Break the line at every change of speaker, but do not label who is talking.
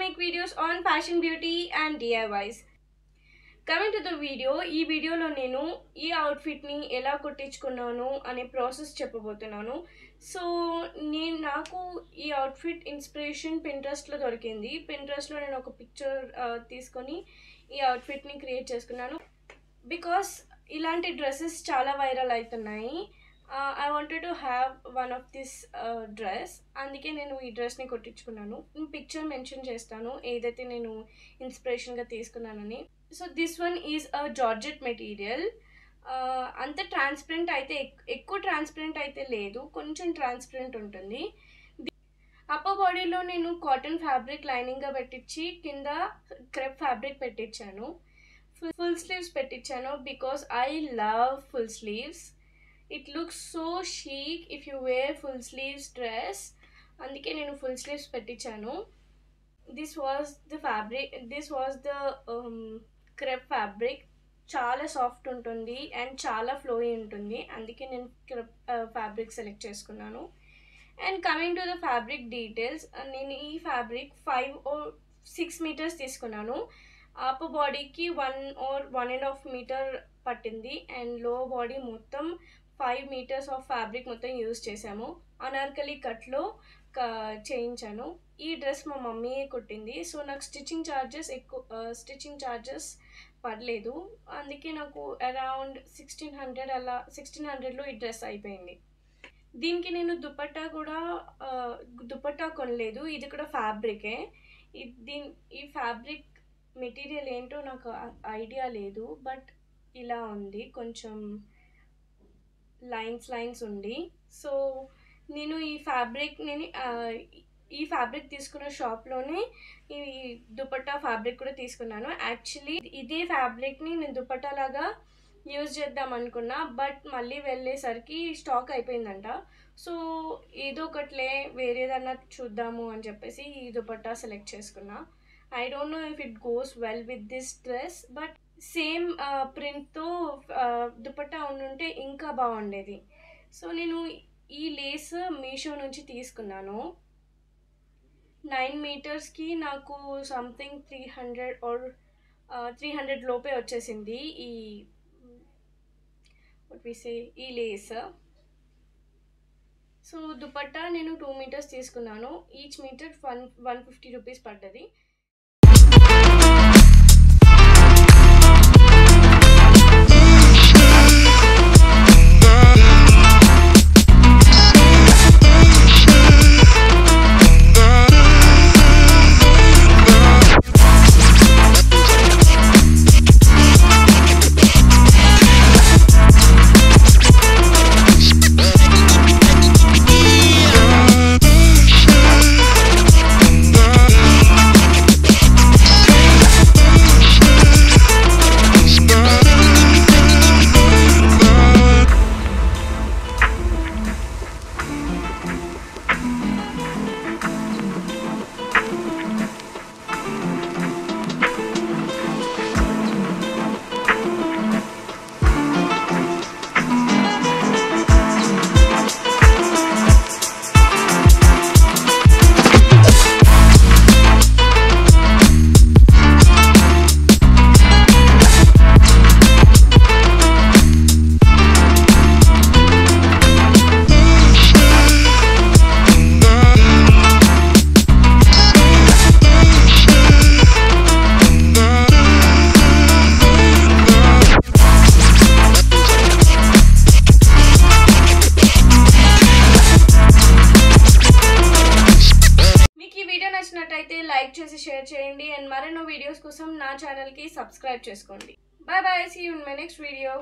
make videos on fashion, beauty and DIYs. Coming to the video, ఈ వీడియోలో నేను ఈ అవుట్ఫిట్ని ఎలా కుట్టించుకున్నాను అనే ప్రాసెస్ చెప్పబోతున్నాను. సో నాకు ఈ అవుట్ఫిట్ ఇన్స్పిరేషన్ పింట్రెస్ట్లో దొరికింది. పింట్రెస్ట్లో నేను ఒక పిక్చర్ తీసుకొని ఈ అవుట్ఫిట్ని క్రియేట్ చేసుకున్నాను. బికాస్ ఇలాంటి డ్రెస్సెస్ చాలా వైరల్ అవుతున్నాయి. I wanted to have one of this dress. అందుకే నేను ఈ డ్రెస్ని కుట్టించుకున్నాను. పిక్చర్ మెన్షన్ చేస్తాను ఏదైతే నేను ఇన్స్పిరేషన్గా తీసుకున్నానని. So this one is a georgette material. అంత ట్రాన్స్పరెంట్ అయితే ఎక్కువ ట్రాన్స్పరెంట్ అయితే లేదు, కొంచెం ట్రాన్స్పరెంట్ ఉంటుంది. అప్పర్ బాడీలో నేను కాటన్ ఫ్యాబ్రిక్ లైనింగ్గా పెట్టించి కింద క్రెప్ ఫ్యాబ్రిక్ పెట్టించాను. ఫుల్ స్లీవ్స్ పెట్టించాను because I love full sleeves. It looks so chic if you wear full sleeves dress. అందుకే నేను ఫుల్ స్లీవ్స్ పెట్టించాను. This was the crepe fabric. చాలా సాఫ్ట్ ఉంటుంది అండ్ చాలా ఫ్లోయీ ఉంటుంది, అందుకే నేను క్రెప్ ఫ్యాబ్రిక్ సెలెక్ట్ చేసుకున్నాను. And coming to the fabric details, నేను ఈ ఫ్యాబ్రిక్ 5 or 6 మీటర్స్ తీసుకున్నాను. అప్పర్ బాడీకి 1 or 1.5 మీటర్ పట్టింది అండ్ లో బాడీ మొత్తం 5 మీటర్స్ ఆఫ్ ఫ్యాబ్రిక్ మొత్తం యూజ్ చేసాము. అనార్కలి కట్లో చేయించాను. ఈ డ్రెస్ మా మమ్మీయే కుట్టింది. సో నాకు స్టిచ్చింగ్ ఛార్జెస్ పడలేదు, అందుకే నాకు అరౌండ్ 1600లో ఈ డ్రెస్ అయిపోయింది. దీనికి నేను దుపట్టా కొనలేదు, ఇది కూడా ఫ్యాబ్రికే. ఈ ఫ్యాబ్రిక్ మెటీరియల్ ఏంటో నాకు ఐడియా లేదు, బట్ ఇలా ఉంది, కొంచెం లైన్స్ ఉండి. సో నేను ఈ ఫ్యాబ్రిక్ తీసుకున్న షాప్లోనే ఈ దుపట్టా ఫ్యాబ్రిక్ కూడా తీసుకున్నాను. యాక్చువల్లీ ఇదే ఫ్యాబ్రిక్ని నేను దుపట్టా లాగా యూజ్ చేద్దాం అనుకున్నా, బట్ మళ్ళీ వెళ్ళేసరికి స్టాక్ అయిపోయిందంట. సో ఏదో ఒకట్లే వేరేదన్నా చూద్దాము అని చెప్పేసి ఈ దుపట్టా సెలెక్ట్ చేసుకున్నా. I don't know if it goes well with this dress, but same ప్రింట్తో దుపట్టా ఉండుంటే ఇంకా బాగుండేది. సో నేను ఈ లేస్ మీషో నుంచి తీసుకున్నాను. 9 మీటర్స్కి నాకు సంథింగ్ 300 లోపే వచ్చేసింది ఈ లేస్. సో దుపట్టా నేను 2 మీటర్స్ తీసుకున్నాను. ఈచ్ మీటర్ 150 రూపీస్ పడ్డది. లైక్ చేసి షేర్ చేయండి అండ్ మరెన్నో వీడియోస్ కోసం నా ఛానల్కి సబ్స్క్రైబ్ చేసుకోండి. Bye bye, see you in my next video.